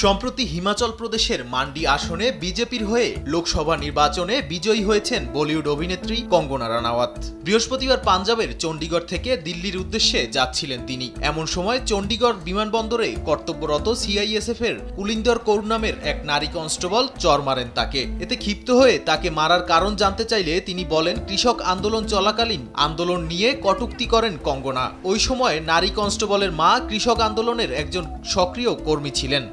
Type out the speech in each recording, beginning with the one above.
সম্প্রতি হিমাচল প্রদেশের মান্ডি আসনে বিজেপির হয়ে লোকসভা নির্বাচনে বিজয়ী হয়েছেন বলিউড অভিনেত্রী কঙ্গনা রানাওয়াত। বৃহস্পতিবার পাঞ্জাবের চণ্ডীগড় থেকে দিল্লির উদ্দেশ্যে যাচ্ছিলেন তিনি। এমন সময় চণ্ডীগড় বিমানবন্দরে কর্তব্যরত সিআইএসএফ এর কুলিন্দর কৌর নামের এক নারী কনস্টেবল চর মারেন তাকে। এতে ক্ষিপ্ত হয়ে তাকে মারার কারণ জানতে চাইলে তিনি বলেন কৃষক আন্দোলন চলাকালীন আন্দোলন নিয়ে কটূক্তি করেন কঙ্গনা। ওই সময় নারী কনস্টেবলের মা কৃষক আন্দোলনের একজন সক্রিয় কর্মী ছিলেন।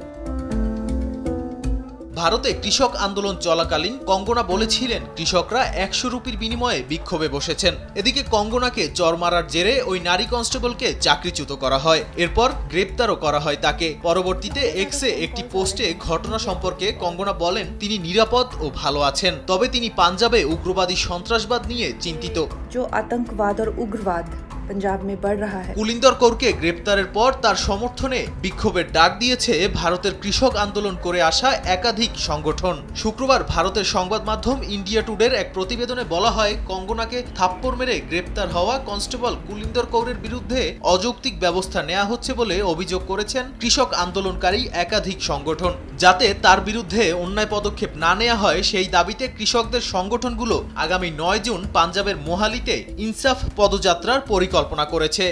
ভারতে কৃষক আন্দোলন চলাকালীন কঙ্গনা বলেছিলেন কৃষকরা ১০০ রুপির বিনিময়ে বিক্ষোভে বসেছেন। এদিকে কঙ্গনাকে চর মারার জেরে ওই নারী কনস্টেবলকে চাকরিচ্যুত করা হয়। এরপর গ্রেপ্তারও করা হয় তাকে। পরবর্তীতে এক্সে একটি পোস্টে ঘটনা সম্পর্কে কঙ্গনা বলেন তিনি নিরাপদ ও ভালো আছেন, তবে তিনি পাঞ্জাবে উগ্রবাদী সন্ত্রাসবাদ নিয়ে চিন্তিত। আতঙ্কবাদ ও উগ্রবাদ पंजाब में बढ़ रहा है। কুলিন্দর কৌরকে গ্রেপ্তারের পর তার সমর্থনে বিক্ষোভের ডাক দিয়েছে ভারতের কৃষক আন্দোলন করে আসা একাধিক সংগঠন। শুক্রবার ভারতের সংবাদ মাধ্যম ইন্ডিয়া টুডের এক প্রতিবেদনে বলা হয় কঙ্গনাকে থাপ্পড় মেরে গ্রেপ্তার হওয়া কনস্টেবল কুলিন্দর কৌরের বিরুদ্ধে অযৌক্তিক ব্যবস্থা নেওয়া হচ্ছে বলে অভিযোগ করেছেন কৃষক আন্দোলনকারী একাধিক সংগঠন। যাতে তার বিরুদ্ধে অন্যায় পদক্ষেপ না নেওয়া হয় সেই দাবিতে কৃষকদের সংগঠনগুলো আগামী ৯ জুন পাঞ্জাবের মোহালিতে ইনসাফ পদযাত্রার পরিকল্পনা করেছে।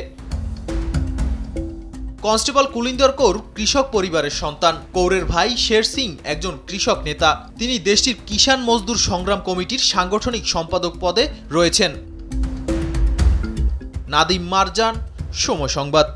কনস্টেবল কুলিন্দর কৌর কৃষক পরিবারের সন্তান। কৌরের ভাই শের সিং একজন কৃষক নেতা। তিনি দেশটির কিষাণ মজদুর সংগ্রাম কমিটির সাংগঠনিক সম্পাদক পদে রয়েছেন। নাদিম মারজান, সময় সংবাদ।